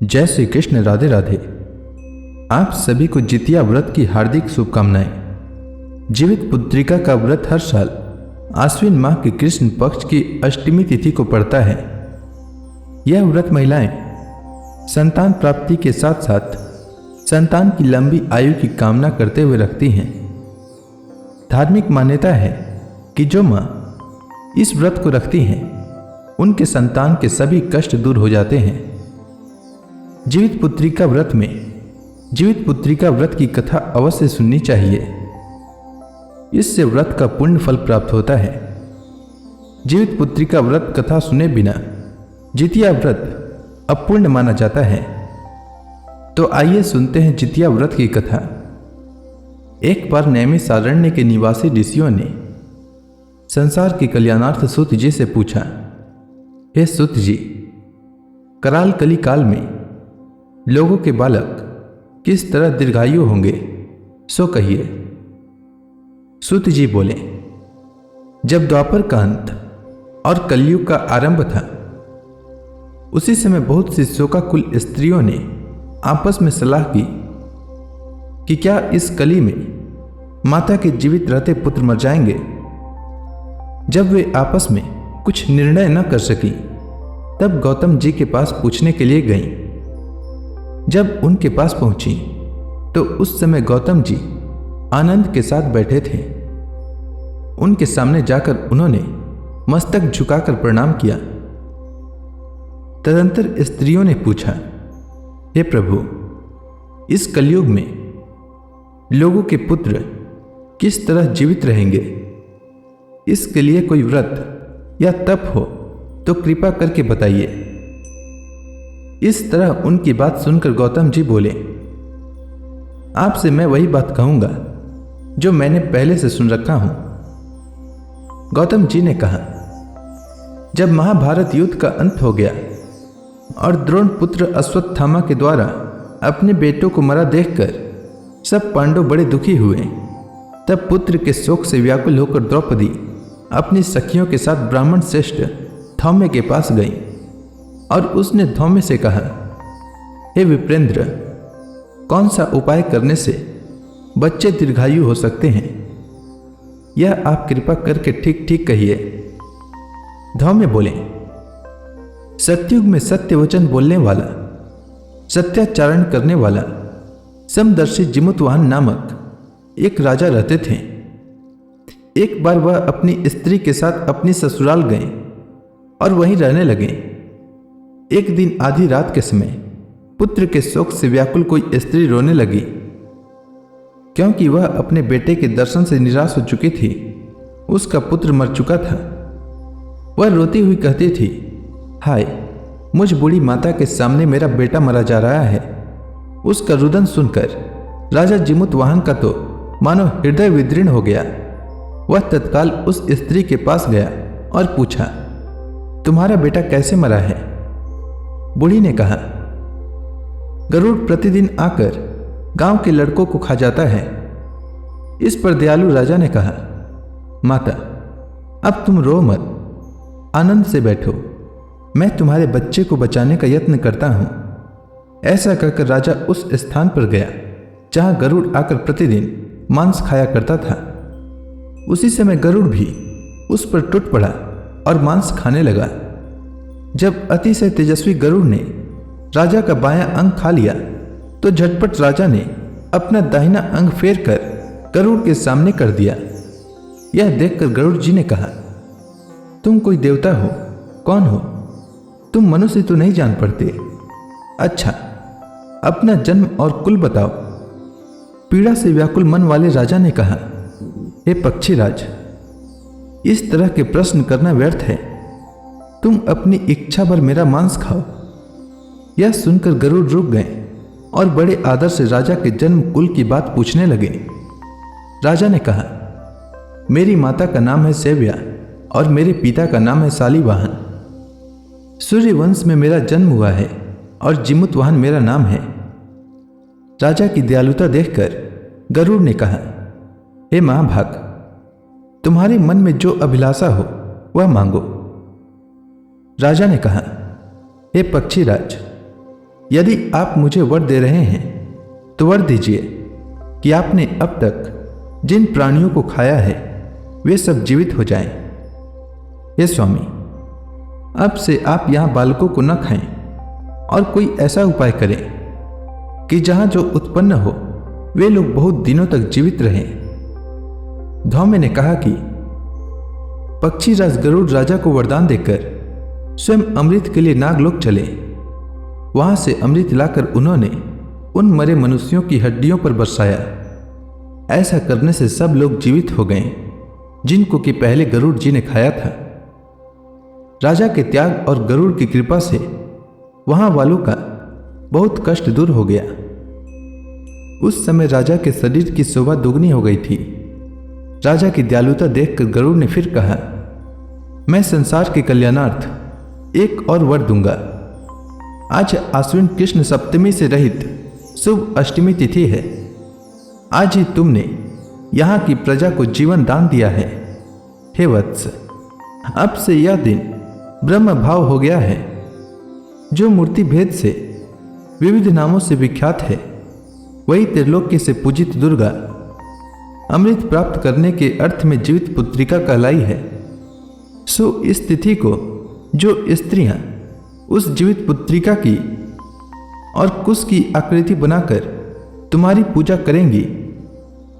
जय श्री कृष्ण। राधे राधे। आप सभी को जितिया व्रत की हार्दिक शुभकामनाएं। जीवित पुत्रिका का व्रत हर साल आश्विन माह के कृष्ण पक्ष की अष्टमी तिथि को पड़ता है। यह व्रत महिलाएं संतान प्राप्ति के साथ साथ संतान की लंबी आयु की कामना करते हुए रखती हैं। धार्मिक मान्यता है कि जो मां इस व्रत को रखती हैं उनके संतान के सभी कष्ट दूर हो जाते हैं। जीवित पुत्रिका व्रत की कथा अवश्य सुननी चाहिए। इससे व्रत का पुण्य फल प्राप्त होता है। जीवित पुत्रिका व्रत कथा सुने बिना जितिया व्रत अपूर्ण माना जाता है। तो आइए सुनते हैं जितिया व्रत की कथा। एक बार नैमिषारण्य के निवासी ऋषियों ने संसार के कल्याणार्थ सूत जी से पूछा, हे सूत जी, कराल कली काल में लोगों के बालक किस तरह दीर्घायु होंगे, सो कहिए। सूत जी बोले, जब द्वापर का अंत और कलयुग का आरंभ था, उसी समय बहुत सी शोकाकुल स्त्रियों ने आपस में सलाह की कि क्या इस कली में माता के जीवित रहते पुत्र मर जाएंगे। जब वे आपस में कुछ निर्णय न कर सकी, तब गौतम जी के पास पूछने के लिए गईं। जब उनके पास पहुंची तो उस समय गौतम जी आनंद के साथ बैठे थे। उनके सामने जाकर उन्होंने मस्तक झुकाकर प्रणाम किया। तदंतर स्त्रियों ने पूछा, हे प्रभु, इस कलयुग में लोगों के पुत्र किस तरह जीवित रहेंगे? इसके लिए कोई व्रत या तप हो तो कृपा करके बताइए। इस तरह उनकी बात सुनकर गौतम जी बोले, आपसे मैं वही बात कहूंगा जो मैंने पहले से सुन रखा हूं। गौतम जी ने कहा, जब महाभारत युद्ध का अंत हो गया और द्रोण पुत्र अश्वत्थामा के द्वारा अपने बेटों को मरा देखकर सब पांडव बड़े दुखी हुए, तब पुत्र के शोक से व्याकुल होकर द्रौपदी अपनी सखियों के साथ ब्राह्मण श्रेष्ठ धौम्य के पास गई और उसने धौम्य से कहा, हे विप्रेंद्र, कौन सा उपाय करने से बच्चे दीर्घायु हो सकते हैं? यह आप कृपा करके ठीक ठीक कहिए। धौम्य बोले, सत्युग में सत्य वचन बोलने वाला, सत्याचारण करने वाला समदर्शी जिमुतवाहन नामक एक राजा रहते थे। एक बार वह अपनी स्त्री के साथ अपनी ससुराल गए और वहीं रहने लगे। एक दिन आधी रात के समय पुत्र के शोक से व्याकुल कोई स्त्री रोने लगी, क्योंकि वह अपने बेटे के दर्शन से निराश हो चुकी थी। उसका पुत्र मर चुका था। वह रोती हुई कहती थी, हाय, मुझ बूढ़ी माता के सामने मेरा बेटा मरा जा रहा है। उसका रुदन सुनकर राजा जिमुतवाहन का तो मानो हृदय विदीर्ण हो गया। वह तत्काल उस स्त्री के पास गया और पूछा, तुम्हारा बेटा कैसे मरा है? बूढ़ी ने कहा, गरुड़ प्रतिदिन आकर गांव के लड़कों को खा जाता है। इस पर दयालु राजा ने कहा, माता, अब तुम रो मत, आनंद से बैठो, मैं तुम्हारे बच्चे को बचाने का यत्न करता हूं। ऐसा कहकर राजा उस स्थान पर गया जहां गरुड़ आकर प्रतिदिन मांस खाया करता था। उसी समय गरुड़ भी उस पर टूट पड़ा और मांस खाने लगा। जब अतिशय तेजस्वी गरुड़ ने राजा का बायां अंग खा लिया, तो झटपट राजा ने अपना दाहिना अंग फेर कर गरुड़ के सामने कर दिया। यह देखकर गरुड़ जी ने कहा, तुम कोई देवता हो? कौन हो तुम? मनुष्य तो नहीं जान पड़ते। अच्छा, अपना जन्म और कुल बताओ। पीड़ा से व्याकुल मन वाले राजा ने कहा, हे पक्षीराज, इस तरह के प्रश्न करना व्यर्थ है। तुम अपनी इच्छा भर मेरा मांस खाओ। यह सुनकर गरुड़ रुक गए और बड़े आदर से राजा के जन्म कुल की बात पूछने लगे। राजा ने कहा, मेरी माता का नाम है सेव्या और मेरे पिता का नाम है शालिवाहन। सूर्यवंश में मेरा जन्म हुआ है और जिमुतवाहन मेरा नाम है। राजा की दयालुता देखकर गरुड़ ने कहा, हे महाभाग, तुम्हारे मन में जो अभिलाषा हो वह मांगो। राजा ने कहा, हे पक्षीराज, यदि आप मुझे वर दे रहे हैं तो वर दीजिए कि आपने अब तक जिन प्राणियों को खाया है वे सब जीवित हो जाएं। हे स्वामी, अब से आप यहाँ बालकों को न खाएं और कोई ऐसा उपाय करें कि जहां जो उत्पन्न हो वे लोग बहुत दिनों तक जीवित रहें। धौम्य ने कहा कि पक्षीराज गरुड़ राजा को वरदान देकर स्वयं अमृत के लिए नागलोक चले। वहां से अमृत लाकर उन्होंने उन मरे मनुष्यों की हड्डियों पर बरसाया। ऐसा करने से सब लोग जीवित हो गए जिनको कि पहले गरुड़ जी ने खाया था। राजा के त्याग और गरुड़ की कृपा से वहां वालों का बहुत कष्ट दूर हो गया। उस समय राजा के शरीर की शोभा दुगनी हो गई थी। राजा की दयालुता देखकर गरुड़ ने फिर कहा, मैं संसार के कल्याणार्थ एक और वर दूंगा। आज आश्विन कृष्ण सप्तमी से रहित शुभ अष्टमी तिथि है। आज ही तुमने यहाँ की प्रजा को जीवन दान दिया है। हे वत्स, अब से यह दिन ब्रह्म भाव हो गया है। जो मूर्ति भेद से विविध नामों से विख्यात है वही त्रिलोक्य से पूजित दुर्गा अमृत प्राप्त करने के अर्थ में जीवित पुत्रिका कहलाई है। सो इस तिथि को जो स्त्रियां उस जीवित पुत्रिका की और कुश की आकृति बनाकर तुम्हारी पूजा करेंगी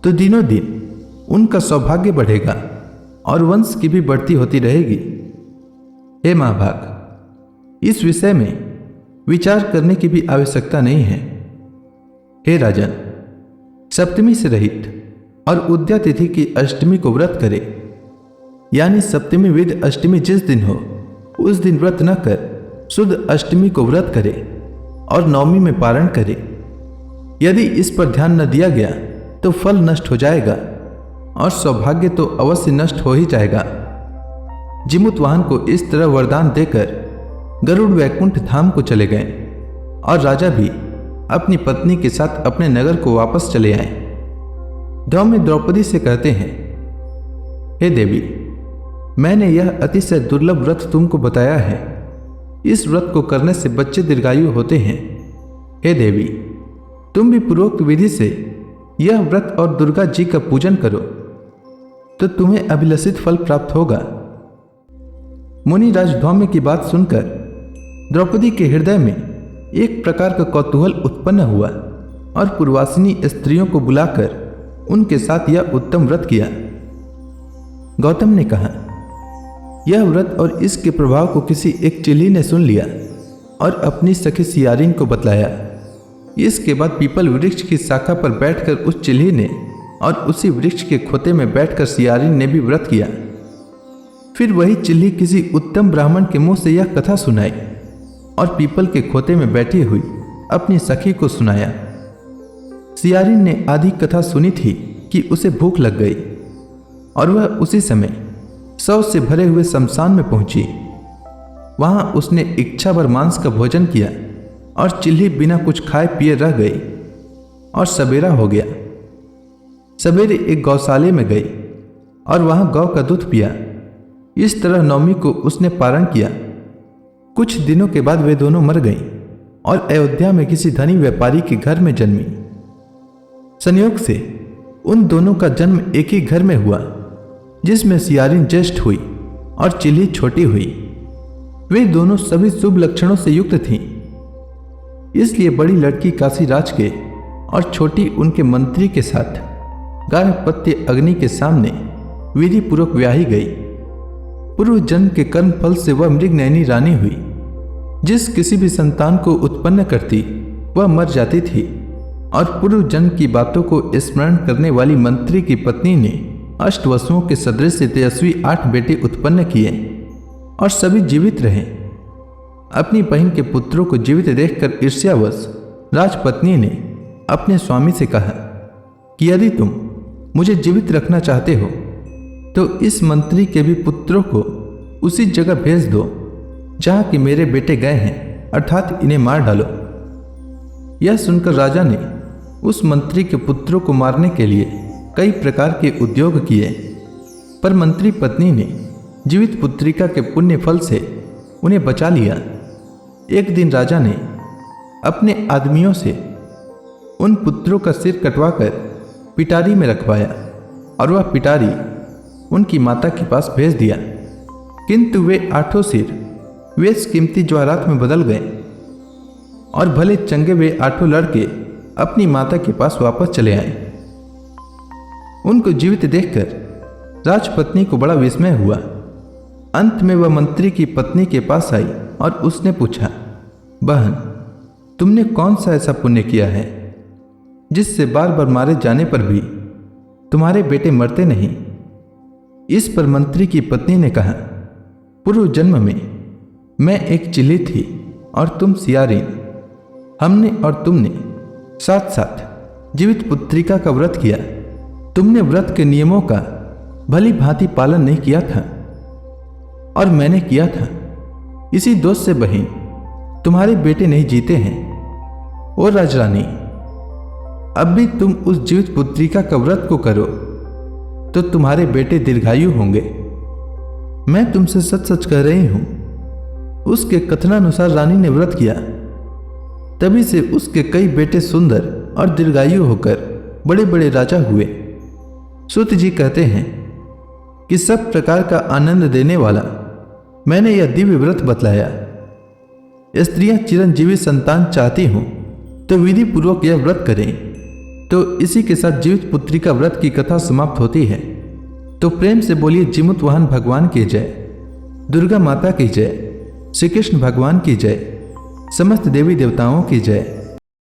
तो दिनों दिन उनका सौभाग्य बढ़ेगा और वंश की भी बढ़ती होती रहेगी। हे महाभाग, इस विषय में विचार करने की भी आवश्यकता नहीं है। हे राजन, सप्तमी से रहित और उद्या तिथि की अष्टमी को व्रत करे, यानी सप्तमी विद अष्टमी जिस दिन हो उस दिन व्रत न कर शुद्ध अष्टमी को व्रत करे और नवमी में पारण करे। यदि इस पर ध्यान न दिया गया तो फल नष्ट हो जाएगा और सौभाग्य तो अवश्य नष्ट हो ही जाएगा। जिमुत वाहन को इस तरह वरदान देकर गरुड़ वैकुंठ धाम को चले गए और राजा भी अपनी पत्नी के साथ अपने नगर को वापस चले आए। धौम्य द्रौपदी से कहते हैं, हे देवी, मैंने यह अतिशय दुर्लभ व्रत तुमको बताया है। इस व्रत को करने से बच्चे दीर्घायु होते हैं। हे देवी, तुम भी पूर्वोक्त विधि से यह व्रत और दुर्गा जी का पूजन करो तो तुम्हें अभिलषित फल प्राप्त होगा। मुनिराज धौम्य की बात सुनकर द्रौपदी के हृदय में एक प्रकार का कौतूहल उत्पन्न हुआ और पूर्वासिनी स्त्रियों को बुलाकर उनके साथ यह उत्तम व्रत किया। गौतम ने कहा, यह व्रत और इसके प्रभाव को किसी एक चिल्ली ने सुन लिया और अपनी सखी सियारिन को बतलाया। इसके बाद पीपल वृक्ष की शाखा पर बैठकर उस चिल्ली ने और उसी वृक्ष के खोते में बैठकर सियारिन ने भी व्रत किया। फिर वही चिल्ली किसी उत्तम ब्राह्मण के मुंह से यह कथा सुनाई और पीपल के खोते में बैठी हुई अपनी सखी को सुनाया। सियारिन ने आधी कथा सुनी थी कि उसे भूख लग गई और वह उसी समय शव से भरे हुए शमशान में पहुंची। वहां उसने इच्छा भर मांस का भोजन किया और चिल्ली बिना कुछ खाए पिए रह गई और सवेरा हो गया। सवेरे एक गौशाले में गई और वहां गौ का दूध पिया। इस तरह नवमी को उसने पारण किया। कुछ दिनों के बाद वे दोनों मर गईं और अयोध्या में किसी धनी व्यापारी के घर में जन्मी। संयोग से उन दोनों का जन्म एक ही घर में हुआ, जिसमें सियारिन ज्येष्ठ हुई और चिल्ली छोटी हुई। वे दोनों सभी शुभ लक्षणों से युक्त थीं। इसलिए बड़ी लड़की काशीराज के और छोटी उनके मंत्री के साथ गार्हपत्य अग्नि के सामने विधि पूर्वक ब्याही गई। पूर्व जन्म के कर्म फल से वह मृगनयनी रानी हुई। जिस किसी भी संतान को उत्पन्न करती वह मर जाती थी और पूर्व जन्म की बातों को स्मरण करने वाली मंत्री की पत्नी ने अष्टवसुओं के सदृश तेजस्वी 8 बेटे उत्पन्न किए और सभी जीवित रहे। अपनी बहन के पुत्रों को जीवित देखकर ईर्ष्यावश राजपत्नी ने अपने स्वामी से कहा कि यदि तुम मुझे जीवित रखना चाहते हो तो इस मंत्री के भी पुत्रों को उसी जगह भेज दो जहां कि मेरे बेटे गए हैं, अर्थात इन्हें मार डालो। यह सुनकर राजा ने उस मंत्री के पुत्रों को मारने के लिए कई प्रकार के उद्योग किए, पर मंत्री पत्नी ने जीवित पुत्रिका के पुण्य फल से उन्हें बचा लिया। एक दिन राजा ने अपने आदमियों से उन पुत्रों का सिर कटवाकर पिटारी में रखवाया और वह पिटारी उनकी माता के पास भेज दिया। किंतु वे 8 सिर बेशकीमती जवाहरात में बदल गए और भले चंगे वे 8 लड़के अपनी माता के पास वापस चले आए। उनको जीवित देखकर राजपत्नी को बड़ा विस्मय हुआ। अंत में वह मंत्री की पत्नी के पास आई और उसने पूछा, बहन, तुमने कौन सा ऐसा पुण्य किया है जिससे बार बार मारे जाने पर भी तुम्हारे बेटे मरते नहीं? इस पर मंत्री की पत्नी ने कहा, पूर्व जन्म में मैं एक चिल्ली थी और तुम सियारीन। हमने और तुमने साथ साथ जीवित पुत्रिका का व्रत किया। तुमने व्रत के नियमों का भली भांति पालन नहीं किया था और मैंने किया था। इसी दोष से बहन तुम्हारे बेटे नहीं जीते हैं। और राजरानी, अब भी तुम उस जीवित पुत्रिका का व्रत को करो तो तुम्हारे बेटे दीर्घायु होंगे। मैं तुमसे सच सच कह रही हूं। उसके कथनानुसार रानी ने व्रत किया, तभी से उसके कई बेटे सुंदर और दीर्घायु होकर बड़े बड़े राजा हुए। सूत जी कहते हैं कि सब प्रकार का आनंद देने वाला मैंने यह दिव्य व्रत बतलाया। स्त्रियां चिरंजीवी संतान चाहती हों तो विधि पूर्वक यह व्रत करें। तो इसी के साथ जीवित पुत्री का व्रत की कथा समाप्त होती है। तो प्रेम से बोलिए जीमुत वाहन भगवान की जय, दुर्गा माता की जय, श्री कृष्ण भगवान की जय, समस्त देवी देवताओं की जय।